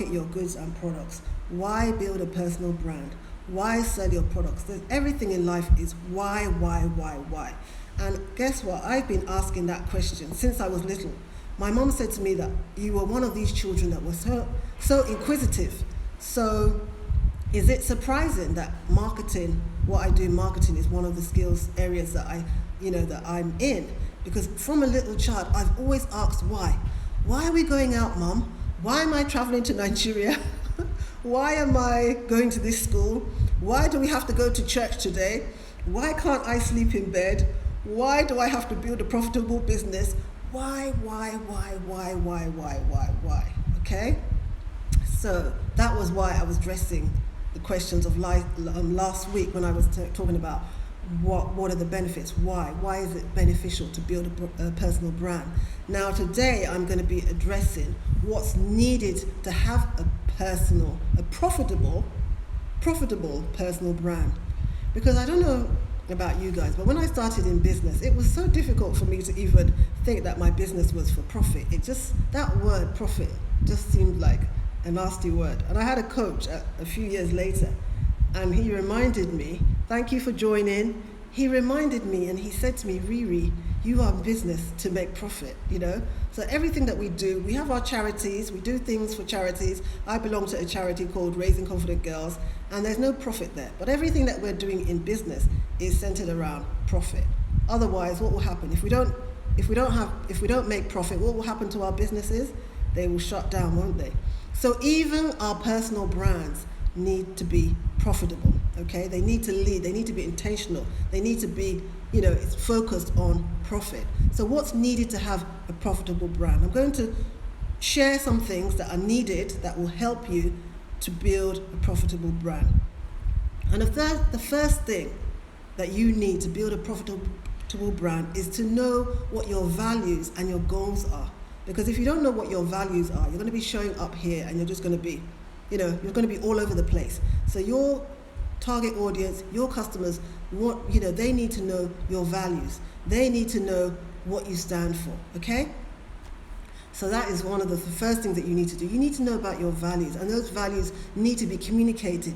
market your goods and products? Why build a personal brand? Why sell your products? Everything in life is why? And guess what? I've been asking that question since I was little. My mom said to me that you were one of these children that was so inquisitive. So is it surprising that marketing, what I do in marketing, is one of the skills areas that that I'm in? Because from a little child, I've always asked why. Why are we going out, Mum? Why am I traveling to Nigeria? Why am I going to this school? Why do we have to go to church today? Why can't I sleep in bed? Why do I have to build a profitable business? Why? Okay? So that was why I was addressing the questions of life last week when I was talking about what are the benefits, why is it beneficial to build a personal brand. Now today I'm going to be addressing what's needed to have a profitable personal brand. Because I don't know about you guys, but when I started in business, it was so difficult for me to even think that my business was for profit. That word profit just seemed like a nasty word. And I had a coach a few years later, and he reminded me, thank you for joining. He reminded me and he said to me, Riri, you are in business to make profit, So everything that we do, we have our charities, we do things for charities. I belong to a charity called Raising Confident Girls, and there's no profit there. But everything that we're doing in business is centered around profit. Otherwise, what will happen? If we don't make profit, what will happen to our businesses? They will shut down, won't they? So even our personal brands need to be profitable, okay? They need to lead, they need to be intentional, they need to be, it's focused on profit. So what's needed to have a profitable brand? I'm going to share some things that are needed that will help you to build a profitable brand. And the first thing that you need to build a profitable brand is to know what your values and your goals are. Because if you don't know what your values are, you're going to be showing up here and you're just going to be you're going to be all over the place. So your target audience, your customers, they need to know your values. They need to know what you stand for, okay? So that is one of the first things that you need to do. You need to know about your values, and those values need to be communicated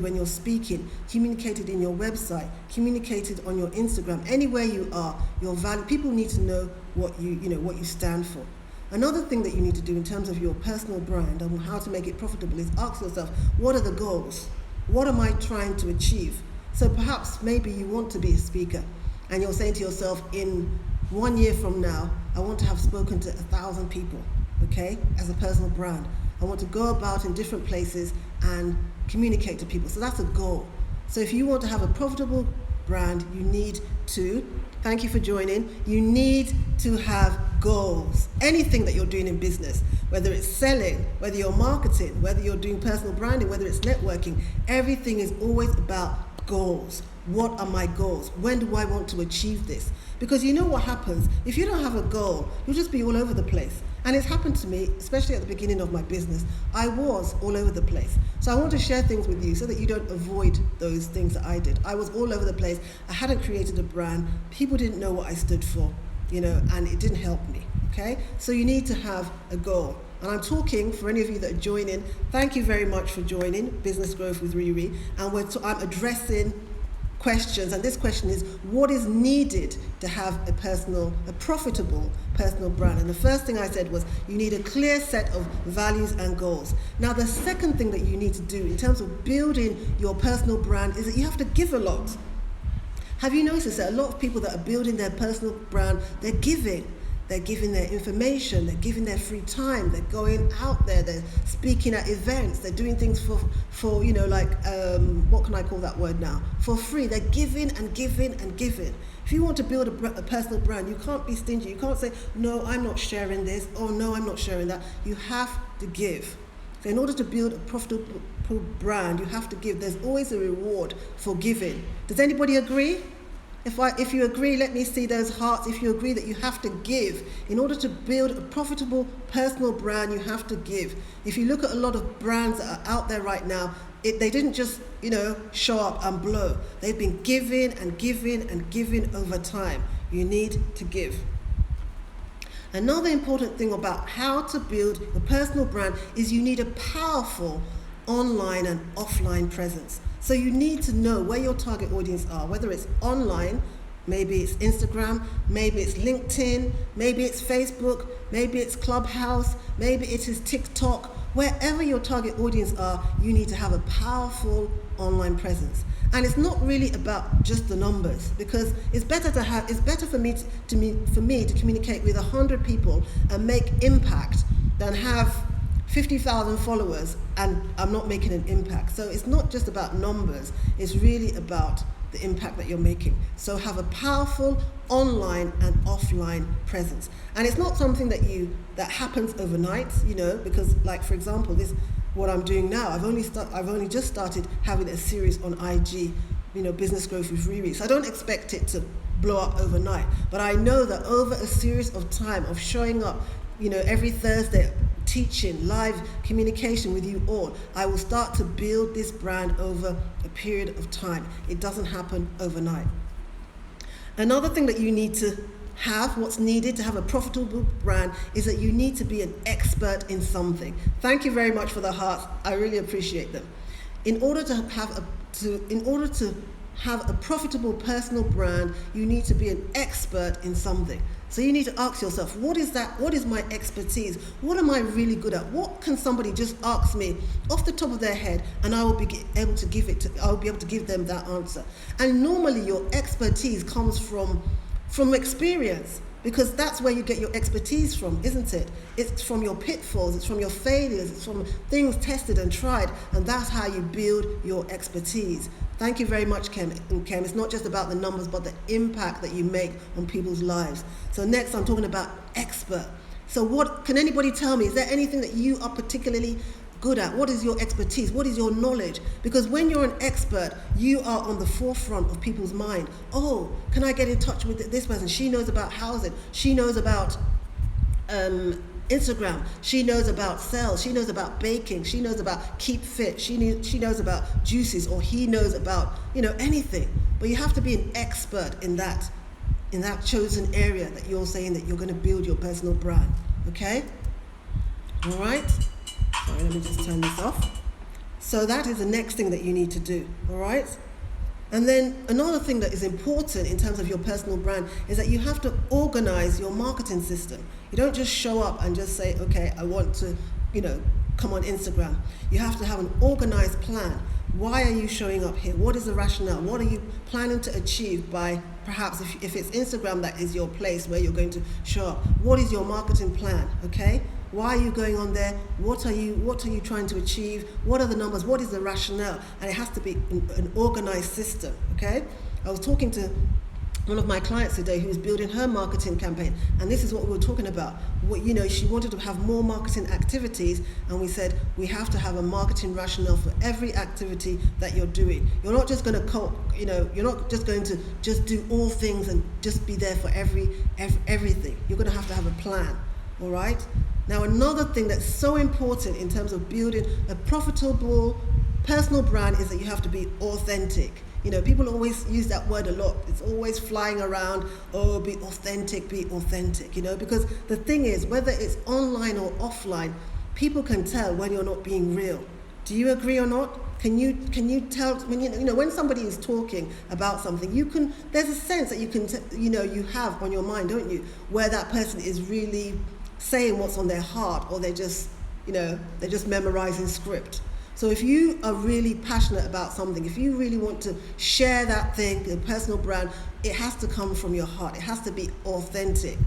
when you're speaking, communicated in your website, communicated on your Instagram, anywhere you are, your value. People need to know what you stand for. Another thing that you need to do in terms of your personal brand and how to make it profitable is ask yourself, what are the goals? What am I trying to achieve? So perhaps maybe you want to be a speaker and you're saying to yourself, in 1 year from now, I want to have spoken to 1,000 people, okay, as a personal brand. I want to go about in different places and communicate to people. So that's a goal. So if you want to have a profitable brand, you need to, thank you for joining, you need to have goals. Anything that you're doing in business, whether it's selling, whether you're marketing, whether you're doing personal branding, whether it's networking, everything is always about goals. What are my goals? When do I want to achieve this? Because you know what happens? If you don't have a goal, you'll just be all over the place. And it's happened to me, especially at the beginning of my business. I was all over the place. So I want to share things with you so that you don't avoid those things that I did. I was all over the place. I hadn't created a brand. People didn't know what I stood for, and it didn't help me, okay? So you need to have a goal. And I'm talking, for any of you that are joining, thank you very much for joining Business Growth with Riri. And I'm addressing questions, and this question is, what is needed to have a profitable personal brand? And the first thing I said was, you need a clear set of values and goals. Now, the second thing that you need to do in terms of building your personal brand is that you have to give a lot. Have you noticed that a lot of people that are building their personal brand, they're giving their information, they're giving their free time, they're going out there, they're speaking at events, they're doing things for what can I call that word now? For free. They're giving and giving and giving. If you want to build a personal brand, you can't be stingy. You can't say, no, I'm not sharing this, or no, I'm not sharing that. You have to give. So in order to build a profitable brand, you have to give. There's always a reward for giving. Does anybody agree? If you agree, let me see those hearts. If you agree that you have to give. In order to build a profitable personal brand, you have to give. If you look at a lot of brands that are out there right now, they didn't just, show up and blow. They've been giving and giving and giving over time. You need to give. Another important thing about how to build a personal brand is you need a powerful online and offline presence. So you need to know where your target audience are, whether it's online, maybe it's Instagram, maybe it's LinkedIn, maybe it's Facebook, maybe it's Clubhouse, maybe it is TikTok. Wherever your target audience are, you need to have a powerful online presence. And it's not really about just the numbers, because it's better for me to communicate with 100 people and make impact than have 50,000 followers and I'm not making an impact. So it's not just about numbers, it's really about the impact that you're making. So have a powerful online and offline presence. And it's not something that happens overnight, because, like, for example, what I'm doing now, I've only just started having a series on IG, business growth with Riri. So I don't expect it to blow up overnight, but I know that over a series of time of showing up, every Thursday, teaching, live communication with you all, I will start to build this brand over a period of time. It doesn't happen overnight. Another thing that you need to have, what's needed to have a profitable brand, is that you need to be an expert in something. Thank you very much for the hearts. I really appreciate them. In order to have a profitable personal brand, you need to be an expert in something. So you need to ask yourself, what is that? What is my expertise? What am I really good at? What can somebody just ask me off the top of their head, and I will be able to give them that answer. And normally your expertise comes from experience, because that's where you get your expertise from, isn't it? It's from your pitfalls, it's from your failures, it's from things tested and tried, and that's how you build your expertise. Thank you very much, Kem. It's not just about the numbers, but the impact that you make on people's lives. So next, I'm talking about expert. So what can anybody tell me? Is there anything that you are particularly good at? What is your expertise? What is your knowledge? Because when you're an expert, you are on the forefront of people's mind. Oh, can I get in touch with this person? She knows about housing. She knows about Instagram. She knows about sales. She knows about baking. She knows about keep fit. She knows about juices, or he knows about, anything. But you have to be an expert in that chosen area that you're saying that you're going to build your personal brand. Okay? All right? Sorry, let me just turn this off. So that is the next thing that you need to do. All right? And then another thing that is important in terms of your personal brand is that you have to organize your marketing system. You don't just show up and just say, okay, I want to, come on Instagram. You have to have an organized plan. Why are you showing up here? What is the rationale? What are you planning to achieve by, perhaps if it's Instagram that is your place where you're going to show up? What is your marketing plan, okay? Why are you going on there? What are you trying to achieve? What are the numbers? What is the rationale? And it has to be an organized system, okay? I was talking to one of my clients today who's building her marketing campaign, and this is what we were talking about. She wanted to have more marketing activities, and we said we have to have a marketing rationale for every activity that you're doing. You're not just going to you're not just going to just do all things and just be there for everything. You're going to have a plan, all right? Now, another thing that's so important in terms of building a profitable personal brand is that you have to be authentic. People always use that word a lot. It's always flying around, oh, be authentic, because the thing is, whether it's online or offline, people can tell when you're not being real. Do you agree or not? Can you tell when somebody is talking about something, there's a sense that you have on your mind, don't you, where that person is really saying what's on their heart, or they're just memorizing script. So if you are really passionate about something, if you really want to share that thing, your personal brand, it has to come from your heart. It has to be authentic.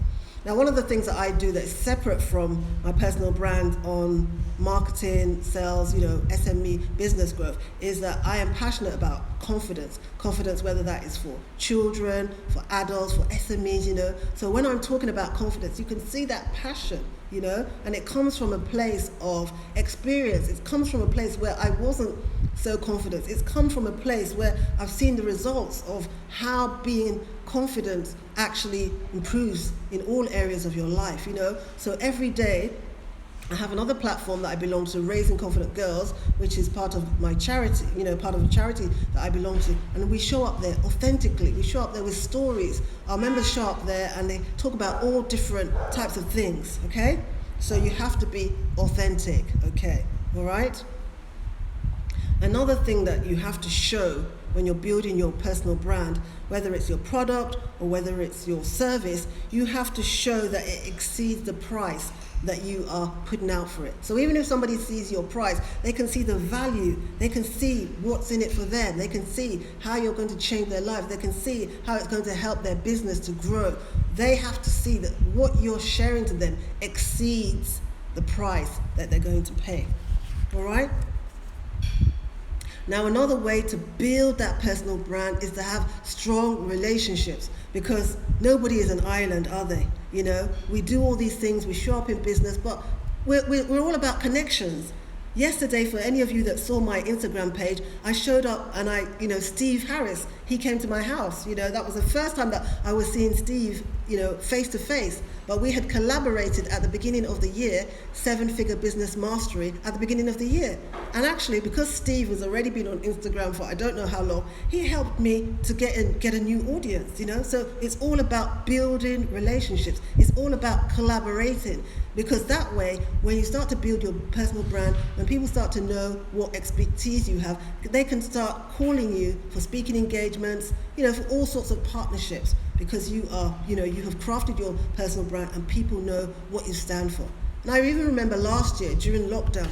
Now, one of the things that I do that is separate from my personal brand on marketing, sales, SME, business growth, is that I am passionate about confidence. Confidence, whether that is for children, for adults, for SMEs, So when I'm talking about confidence, you can see that passion, and it comes from a place of experience. It comes from a place where I wasn't so confident. It's come from a place where I've seen the results of how being confident actually improves in all areas of your life, So every day I have another platform that I belong to, Raising Confident Girls, which is part of my charity, part of the charity that I belong to. And we show up there authentically. We show up there with stories. Our members show up there and they talk about all different types of things, okay? So you have to be authentic, okay? All right? Another thing that you have to show when you're building your personal brand, whether it's your product or whether it's your service, you have to show that it exceeds the price that you are putting out for it. So even if somebody sees your price, they can see the value, they can see what's in it for them, they can see how you're going to change their life, they can see how it's going to help their business to grow. They have to see that what you're sharing to them exceeds the price that they're going to pay. All right? Now, another way to build that personal brand is to have strong relationships, because nobody is an island, are they? We do all these things, we show up in business, but we're all about connections. Yesterday, for any of you that saw my Instagram page, I showed up and Steve Harris, he came to my house. That was the first time that I was seeing Steve, face to face. But we had collaborated at the beginning of the year, 7-Figure Business Mastery, at the beginning of the year. And actually, because Steve has already been on Instagram for I don't know how long, he helped me to get a new audience, So it's all about building relationships. It's all about collaborating. Because that way, when you start to build your personal brand, when people start to know what expertise you have, they can start calling you for speaking engagements, for all sorts of partnerships, because you are, you have crafted your personal brand and people know what you stand for. And I even remember last year during lockdown,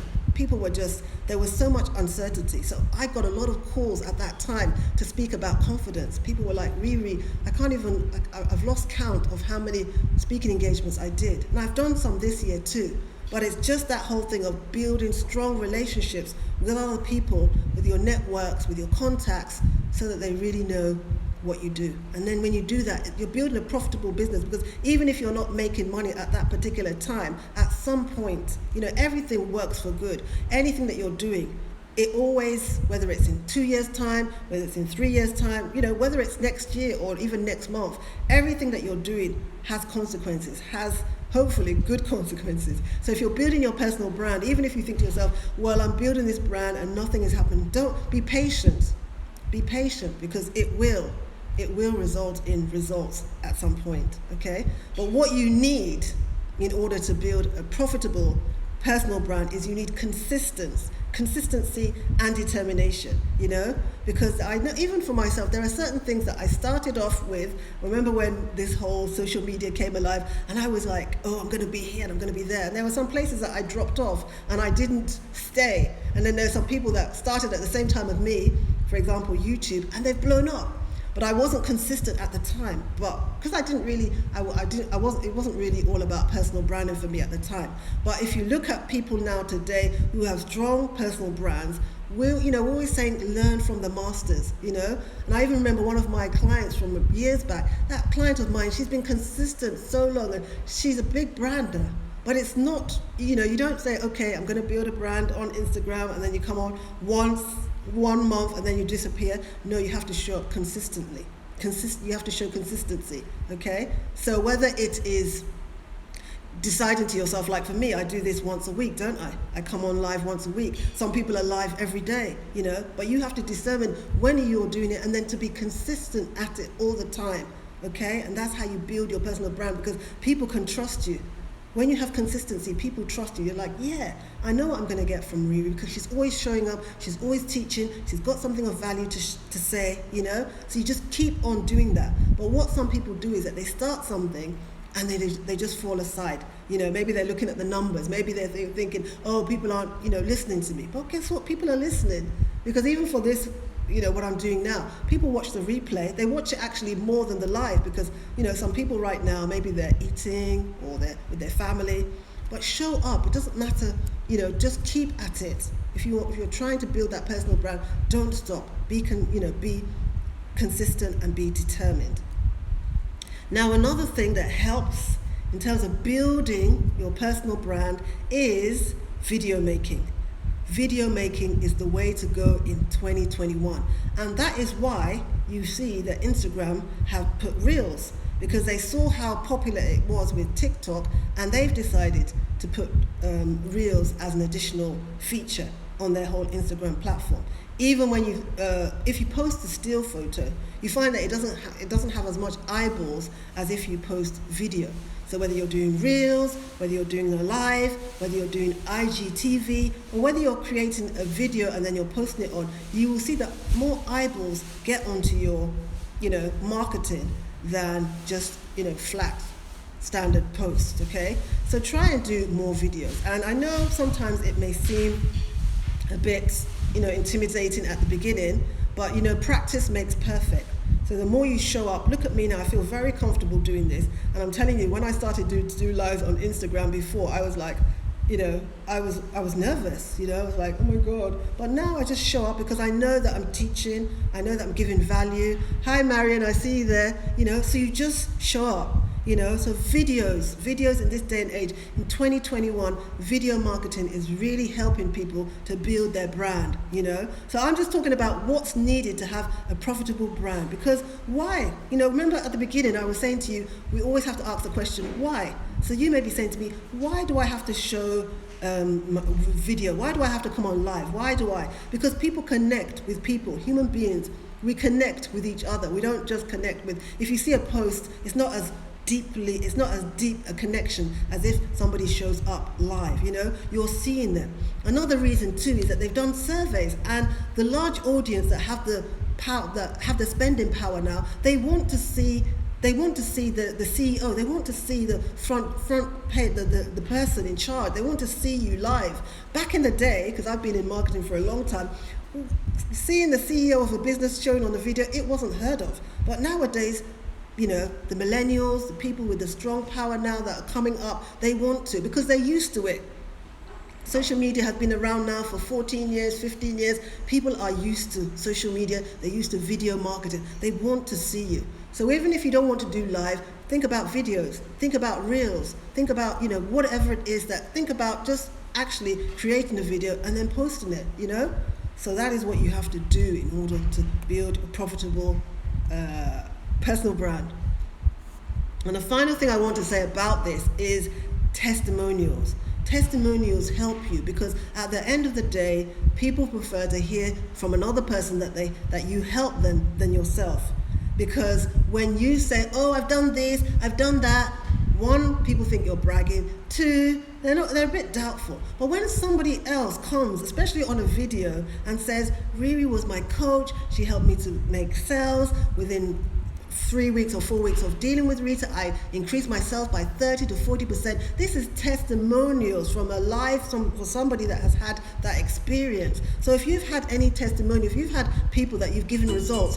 there was so much uncertainty. So I got a lot of calls at that time to speak about confidence. People were like, Riri, I've lost count of how many speaking engagements I did. And I've done some this year too. But it's just that whole thing of building strong relationships with other people, with your networks, with your contacts, so that they really know what you do. And then when you do that, you're building a profitable business, because even if you're not making money at that particular time, at some point, everything works for good. Anything that you're doing, it always, whether it's in 2 years' time, whether it's in 3 years' time, whether it's next year or even next month, everything that you're doing has consequences, has hopefully good consequences. So if you're building your personal brand, even if you think to yourself, well, I'm building this brand and nothing is happening, don't be patient. Be patient, because it will result in results at some point, okay? But what you need in order to build a profitable personal brand is you need consistency and determination, because I know, even for myself, there are certain things that I started off with. Remember when this whole social media came alive and I was like, oh, I'm going to be here and I'm going to be there. And there were some places that I dropped off and I didn't stay. And then there's some people that started at the same time as me, for example, YouTube, and they've blown up. But I wasn't consistent at the time, but because it wasn't really all about personal branding for me at the time. But if you look at people now today who have strong personal brands, we're always saying learn from the masters, And I even remember one of my clients from years back, that client of mine, she's been consistent so long and she's a big brander. But it's not, you don't say, okay, I'm going to build a brand on Instagram and then you come on once, 1 month, and then you disappear. No, you have to show up consistently. You have to show consistency, okay? So whether it is deciding to yourself, like for me, I do this once a week, don't I? I come on live once a week. Some people are live every day, but you have to determine when you're doing it and then to be consistent at it all the time, okay? And that's how you build your personal brand, because people can trust you. When you have consistency, people trust you. You're like, yeah, I know what I'm going to get from Riri, because she's always showing up, she's always teaching, she's got something of value to say, So you just keep on doing that. But what some people do is that they start something and they just fall aside. Maybe they're looking at the numbers. Maybe they're thinking, oh, people aren't, listening to me. But guess what? People are listening. Because even for this, what I'm doing now, people watch the replay. They watch it actually more than the live, because, some people right now, maybe they're eating or they're with their family. But show up. It doesn't matter. Just keep at it. If you're trying to build that personal brand, don't stop. Be consistent and be determined. Now, another thing that helps in terms of building your personal brand is video making. Video making is the way to go in 2021. And that is why you see that Instagram have put reels. because they saw how popular it was with TikTok, and they've decided to put Reels as an additional feature on their whole Instagram platform. Even when if you post a still photo, you find that it doesn't have as much eyeballs as if you post video. So whether you're doing Reels, whether you're doing a live, whether you're doing IGTV, or whether you're creating a video and then you're posting it on, you will see that more eyeballs get onto your, marketing than just, flat standard posts, okay? So try and do more videos. And I know sometimes it may seem a bit, intimidating at the beginning, but, practice makes perfect. So the more you show up, look at me now, I feel very comfortable doing this. And I'm telling you, when I started to do lives on Instagram before, I was like, I was nervous, I was like, oh my God. But now I just show up because I know that I'm teaching, I know that I'm giving value. Hi Marion, I see you there, so you just show up. So videos in this day and age, in 2021, video marketing is really helping people to build their brand, So I'm just talking about what's needed to have a profitable brand. Because why? Remember at the beginning, I was saying to you, we always have to ask the question, why? So you may be saying to me, why do I have to show video? Why do I have to come on live? Why do I? Because people connect with people, human beings. We connect with each other. We don't just connect with, if you see a post, it's not as deep a connection as if somebody shows up live, you're seeing them. Another reason too is that they've done surveys, and the large audience that have the power, that have the spending power now, they want to see the CEO, they want to see the front page, the person in charge, they want to see you live. Back in the day, because I've been in marketing for a long time, seeing the CEO of a business showing on the video, it wasn't heard of. But nowadays, the millennials, the people with the strong power now that are coming up, they want to, because they're used to it. Social media has been around now for 14 years, 15 years. People are used to social media. They're used to video marketing. They want to see you. So even if you don't want to do live, think about videos, think about Reels, think about, whatever it is think about just actually creating a video and then posting it, So that is what you have to do in order to build a profitable personal brand. And the final thing I want to say about this is testimonials. Testimonials help you because at the end of the day, people prefer to hear from another person that you help them than yourself. Because when you say, oh, I've done this, I've done that, one, people think you're bragging. Two, they're a bit doubtful. But when somebody else comes, especially on a video, and says, Riri was my coach, she helped me to make sales within 3 weeks or 4 weeks of dealing with Rita, I increased my sales by 30 to 40%. This is testimonials from for somebody that has had that experience. So if you've had any testimony, if you've had people that you've given results,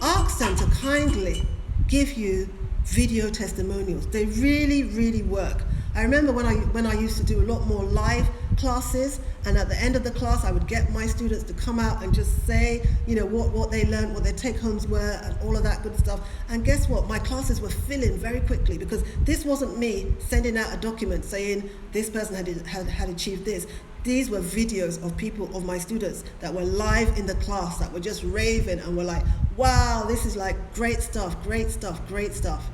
ask them to kindly give you video testimonials. They really, really work. I remember when I used to do a lot more live classes, and at the end of the class I would get my students to come out and just say, what they learned, what their take-homes were, and all of that good stuff. And guess what? My classes were filling very quickly because this wasn't me sending out a document saying this person had achieved this. These were videos of people, of my students that were live in the class, that were just raving and were like, wow, this is like great stuff, great stuff, great stuff.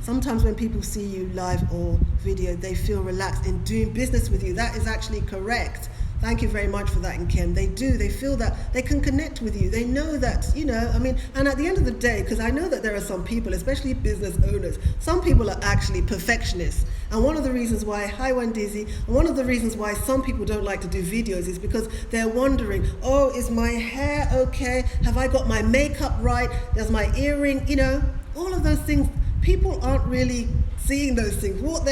Sometimes when people see you live or video, they feel relaxed in doing business with you. That is actually correct. Thank you very much for that, Nkem. They do. They feel that they can connect with you. They know that, and at the end of the day, because I know that there are some people, especially business owners, some people are actually perfectionists. And one of the reasons why, hi Wendizi, and one of the reasons why some people don't like to do videos is because they're wondering, oh, is my hair okay? Have I got my makeup right? Does my earring, all of those things. People aren't really seeing those things. What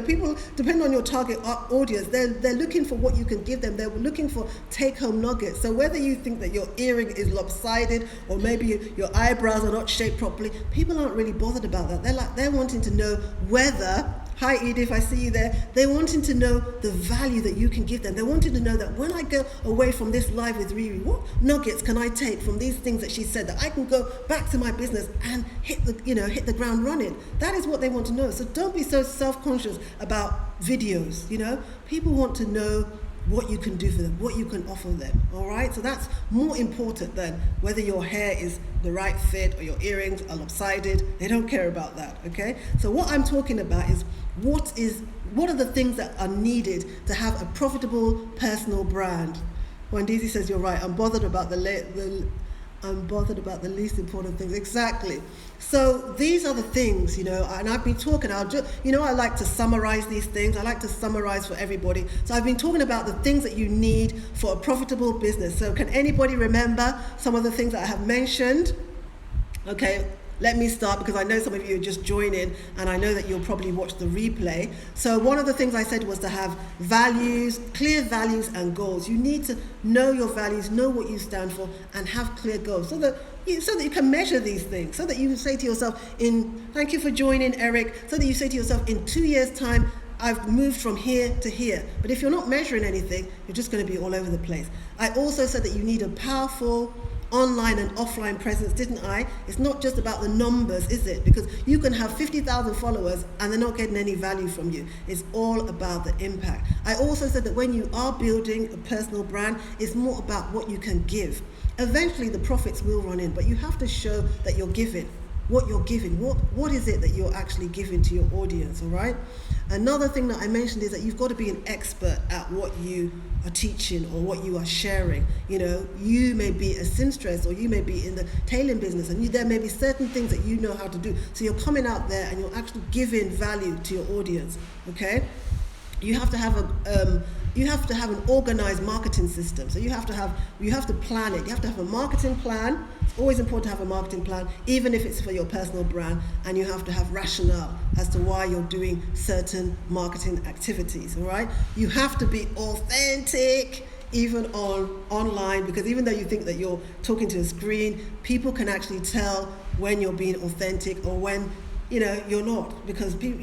people, depending on your target audience, they're looking for what you can give them. They're looking for take-home nuggets. So whether you think that your earring is lopsided or maybe your eyebrows are not shaped properly, people aren't really bothered about that. They're wanting to know whether, hi Edith, I see you there. They're wanting to know the value that you can give them. They're wanting to know that when I go away from this live with Riri, what nuggets can I take from these things that she said that I can go back to my business and hit the ground running. That is what they want to know. So don't be so self-conscious about videos. People want to know what you can do for them, what you can offer them, all right? So that's more important than whether your hair is the right fit or your earrings are lopsided. They don't care about that, okay? So what I'm talking about is what are the things that are needed to have a profitable personal brand? Wandizi says, you're right, I'm bothered about the least important things. Exactly. So these are the things, and I've been talking, I like to summarize these things. I like to summarize for everybody. So I've been talking about the things that you need for a profitable business. So can anybody remember some of the things that I have mentioned? Okay, let me start, because I know some of you are just joining and I know that you'll probably watch the replay. So one of the things I said was to have values, clear values and goals. You need to know your values, know what you stand for, and have clear goals so that you can measure these things, so that you say to yourself thank you for joining, Eric, so that you say to yourself, in 2 years' time, I've moved from here to here. But if you're not measuring anything, you're just going to be all over the place. I also said that you need a powerful online and offline presence, didn't I? It's not just about the numbers, is it? Because you can have 50,000 followers and they're not getting any value from you. It's all about the impact. I also said that when you are building a personal brand, it's more about what you can give. Eventually the profits will run in, but you have to show that you're giving. What you're giving, what is it that you're actually giving to your audience, all right? Another thing that I mentioned is that you've got to be an expert at what you are teaching or what you are sharing. You may be a seamstress, or you may be in the tailoring business, and there may be certain things that you know how to do. So you're coming out there and you're actually giving value to your audience, okay? You have to have an organized marketing system. So you have to plan it. You have to have a marketing plan. It's always important to have a marketing plan, even if it's for your personal brand, and you have to have rationale as to why you're doing certain marketing activities, all right? You have to be authentic, even online, because even though you think that you're talking to a screen, people can actually tell when you're being authentic or when, you're not, because people,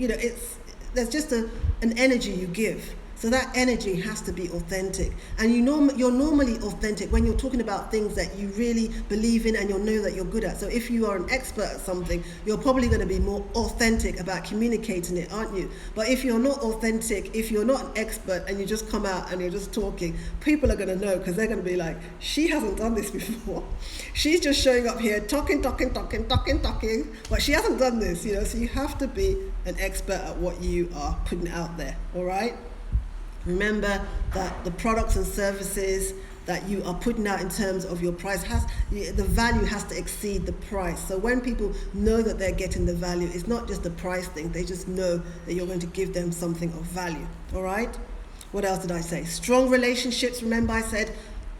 there's just an energy you give. So that energy has to be authentic. And you're normally authentic when you're talking about things that you really believe in and you know that you're good at. So if you are an expert at something, you're probably going to be more authentic about communicating it, aren't you? But if you're not authentic, if you're not an expert and you just come out and you're just talking, people are going to know, because they're going to be like, she hasn't done this before. She's just showing up here talking, but she hasn't done this, So you have to be an expert at what you are putting out there, all right? Remember that the products and services that you are putting out in terms of your price, the value has to exceed the price. So when people know that they're getting the value, it's not just a price thing, they just know that you're going to give them something of value, all right? What else did I say? Strong relationships. Remember I said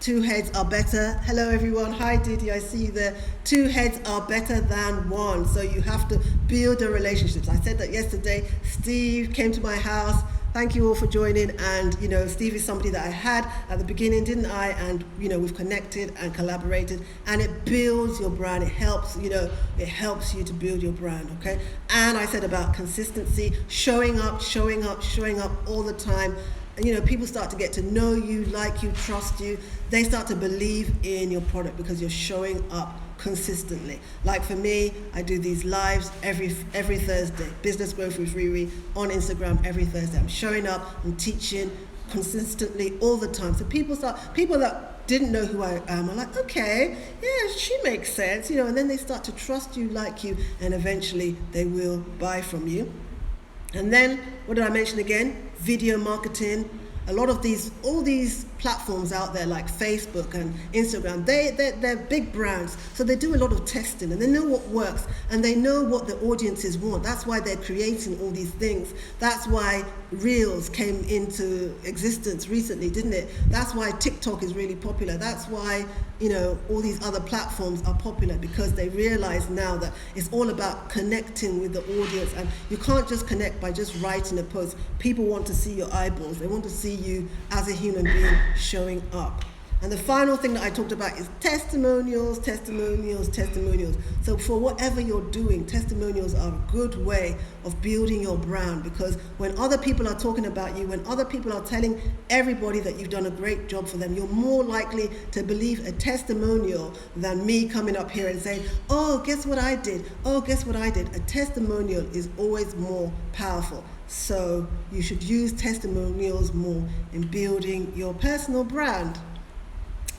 2 heads are better. Hello everyone, hi Didi, I see you there. 2 heads are better than 1. So you have to build the relationships. I said that yesterday. Steve came to my house. Thank you all for joining, and Steve is somebody that I had at the beginning, didn't I? And we've connected and collaborated, and it builds your brand. It helps, it helps you to build your brand, okay? And I said about consistency, showing up all the time. People start to get to know you, like you, trust you. They start to believe in your product because you're showing up consistently. Like for me, I do these lives every Thursday. Business Growth with Riri on Instagram every Thursday. I'm showing up, I'm teaching consistently all the time. So people that didn't know who I am are like, okay, yeah, she makes sense, and then they start to trust you, like you, and eventually they will buy from you. And then, what did I mention again? Video marketing. A lot of all these platforms out there like Facebook and Instagram, they're big brands, so they do a lot of testing and they know what works and they know what the audiences want. That's why they're creating all these things. That's why Reels came into existence recently, didn't it? That's why TikTok is really popular. That's why all these other platforms are popular, because they realize now that it's all about connecting with the audience, and you can't just connect by just writing a post. People want to see your eyeballs. They want to see you as a human being showing up. And the final thing that I talked about is testimonials. So for whatever you're doing, testimonials are a good way of building your brand, because when other people are talking about you, when other people are telling everybody that you've done a great job for them, you're more likely to believe a testimonial than me coming up here and saying, oh, guess what I did? Oh, guess what I did? A testimonial is always more powerful. So you should use testimonials more in building your personal brand.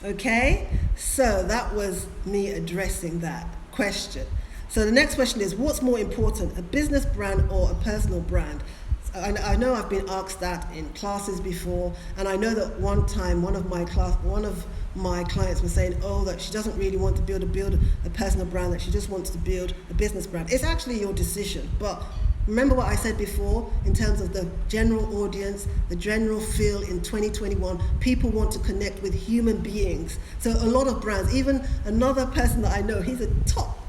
Okay, so that was me addressing that question. So the next question is, what's more important, a business brand or a personal brand? I know I've been asked that in classes before, and I know that one time one of my clients was saying, oh, that she doesn't really want to build a personal brand, that she just wants to build a business brand. It's actually your decision, but remember what I said before in terms of the general audience, the general feel in 2021, people want to connect with human beings. So a lot of brands, even another person that I know, he's a top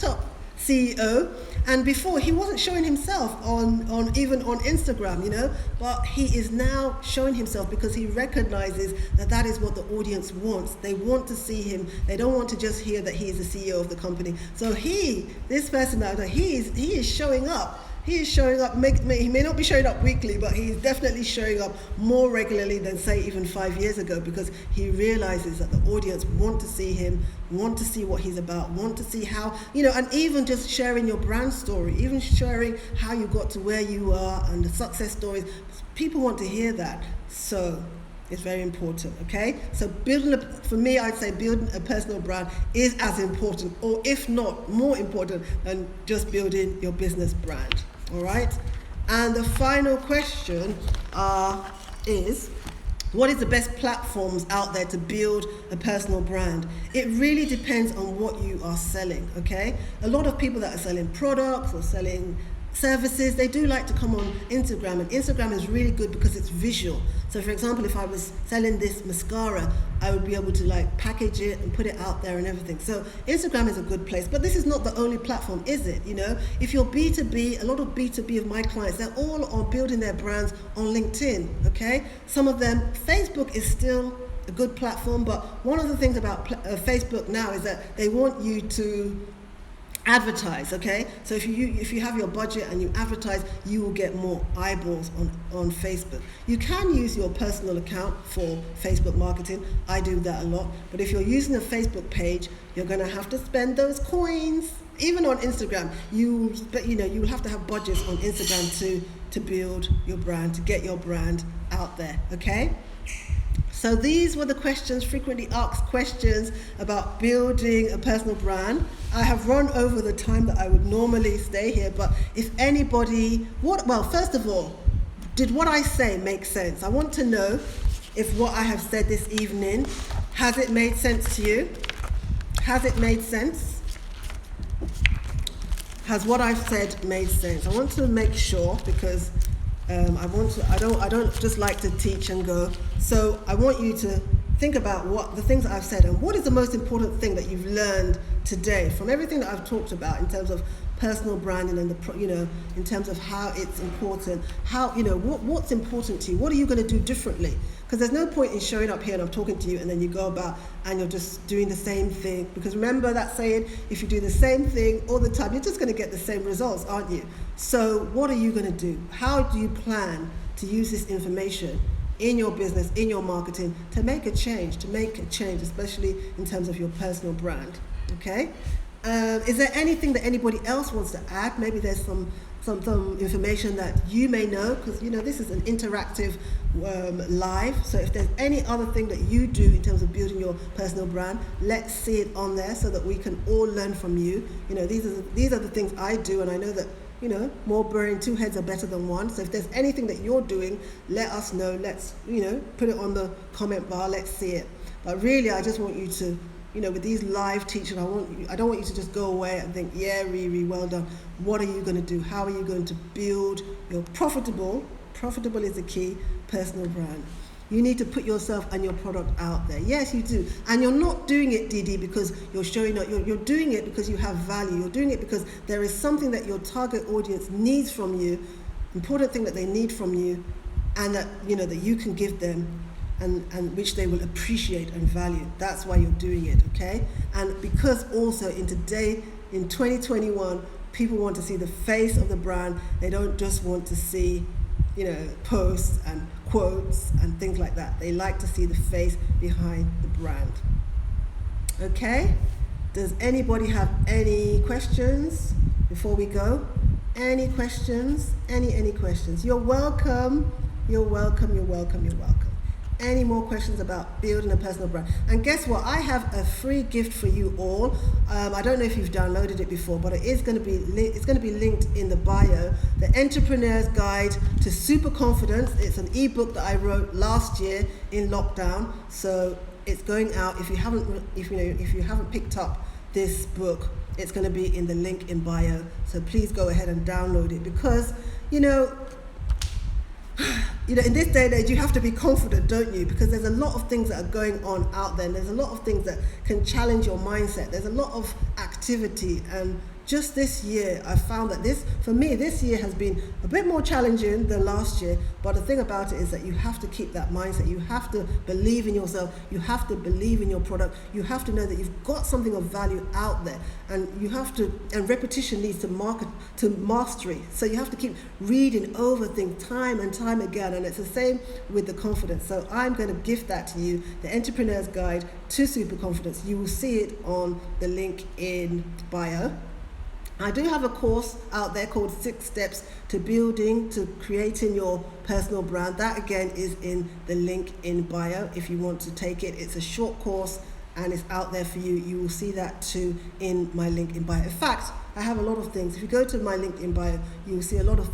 CEO, and before he wasn't showing himself on even on Instagram, but he is now showing himself because he recognizes that is what the audience wants. They want to see him. They don't want to just hear that he is the CEO of the company. So this person that I know, he is showing up. He is showing up, he may not be showing up weekly, but he's definitely showing up more regularly than, say, even 5 years ago, because he realizes that the audience want to see him, want to see what he's about, want to see how, and even just sharing your brand story, even sharing how you got to where you are and the success stories. People want to hear that. So it's very important, okay? So for me, I'd say building a personal brand is as important, or if not more important, than just building your business brand. All right, and the final question is, what is the best platforms out there to build a personal brand? It really depends on what you are selling, okay? A lot of people that are selling products or selling services, they do like to come on Instagram, and Instagram is really good because it's visual. So for example, if I was selling this mascara, I would be able to package it and put it out there and everything. So Instagram is a good place, but this is not the only platform, is it? If you're B2B, a lot of B2B of my clients, they're all on building their brands on LinkedIn, okay? Some of them, Facebook is still a good platform, but one of the things about Facebook now is that they want you to advertise, okay? So if you have your budget and you advertise, you will get more eyeballs on Facebook. You can use your personal account for Facebook marketing. I do that a lot. But if you're using a Facebook page, you're going to have to spend those coins. Even on Instagram, you will have to have budgets on Instagram to build your brand, to get your brand out there, okay? So these were the frequently asked questions about building a personal brand. I have run over the time that I would normally stay here, but if anybody, first of all, did what I say make sense? I want to know if what I have said this evening, has it made sense to you? Has it made sense? Has what I've said made sense? I want to make sure, because I don't just like to teach and go. So I want you to think about what the things that I've said, and what is the most important thing that you've learned today from everything that I've talked about in terms of personal branding and in terms of how it's important, what's important to you, what are you going to do differently? Because there's no point in showing up here and I'm talking to you and then you go about and you're just doing the same thing. Because remember that saying, if you do the same thing all the time, you're just going to get the same results, aren't you? So what are you going to do? How do you plan to use this information in your business, in your marketing, to make a change, especially in terms of your personal brand, okay? Is there anything that anybody else wants to add? Maybe there's some information that you may know, because this is an interactive live. So if there's any other thing that you do in terms of building your personal brand, let's see it on there so that we can all learn from you. These are the things I do, and I know that more burning two heads are better than one. So if there's anything that you're doing, let us know. Let's put it on the comment bar. Let's see it. But really, I just want you to, with these live teaching, I don't want you to just go away and think, yeah, Riri, well done. What are you going to do? How are you going to build your profitable is the key, personal brand? You need to put yourself and your product out there. Yes, you do. And you're not doing it, Didi, because you're showing up. You're doing it because you have value. You're doing it because there is something that your target audience needs from you, important thing that they need from you, and that that you can give them, and which they will appreciate and value. That's why you're doing it, okay? And because also in 2021, people want to see the face of the brand. They don't just want to see, posts and quotes and things like that. They like to see the face behind the brand. Okay? Does anybody have any questions before we go? Any questions? Any questions? You're welcome. You're welcome. You're welcome. You're welcome. Any more questions about building a personal brand? And guess what? I have a free gift for you all. I don't know if you've downloaded it before, but it is going to be it's going to be linked in the bio. The Entrepreneur's Guide to Super Confidence. It's an ebook that I wrote last year in lockdown. So it's going out. If you haven't picked up this book, it's going to be in the link in bio. So please go ahead and download it, because in this day and age, you have to be confident, don't you? Because there's a lot of things that are going on out there, and there's a lot of things that can challenge your mindset. There's a lot of activity, and just this year, I found that this year has been a bit more challenging than last year. But the thing about it is that you have to keep that mindset. You have to believe in yourself. You have to believe in your product. You have to know that you've got something of value out there, and and repetition leads to mastery. So you have to keep reading over things time and time again. And it's the same with the confidence. So I'm going to gift that to you, the Entrepreneur's Guide to Super Confidence. You will see it on the link in bio. I do have a course out there called 6 Steps to Creating Your Personal Brand. That again is in the link in bio if you want to take it. It's a short course and it's out there for you. You will see that too in my link in bio. In fact, I have a lot of things. If you go to my link in bio, you will see a lot of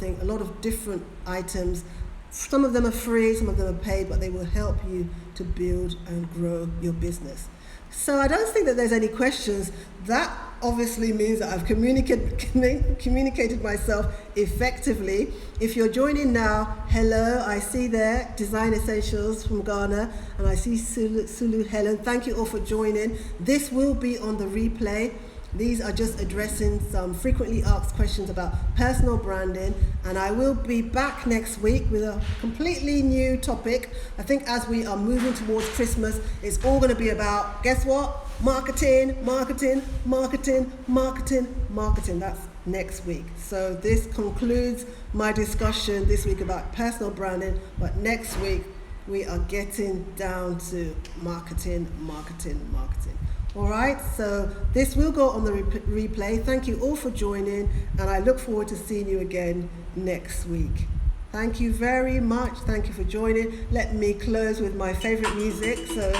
different items. Some of them are free, some of them are paid, but they will help you to build and grow your business. So I don't think that there's any questions. That obviously means that I've communicated myself effectively. If you're joining now, hello, I see there Design Essentials from Ghana, and I see Sulu Helen. Thank you all for joining. This will be on the replay. These are just addressing some frequently asked questions about personal branding, and I will be back next week with a completely new topic. I think as we are moving towards Christmas, it's all going to be about, guess what? Marketing. That's next week. So this concludes my discussion this week about personal branding, but next week we are getting down to marketing. All right, so this will go on the replay. Thank you all for joining, and I look forward to seeing you again next week. Thank you very much. Thank you for joining. Let me close with my favorite music. So,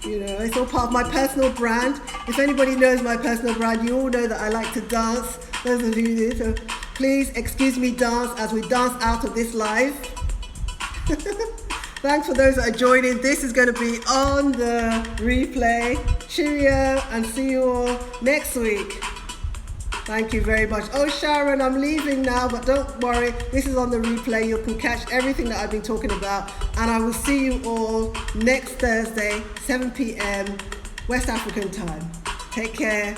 it's all part of my personal brand. If anybody knows my personal brand, you all know that I like to dance. Those of you who do, so please excuse me dance as we dance out of this live. Thanks for those that are joining. This is going to be on the replay. Cheerio, and see you all next week. Thank you very much. Oh, Sharon, I'm leaving now, but don't worry. This is on the replay. You can catch everything that I've been talking about. And I will see you all next Thursday, 7 p.m. West African time. Take care.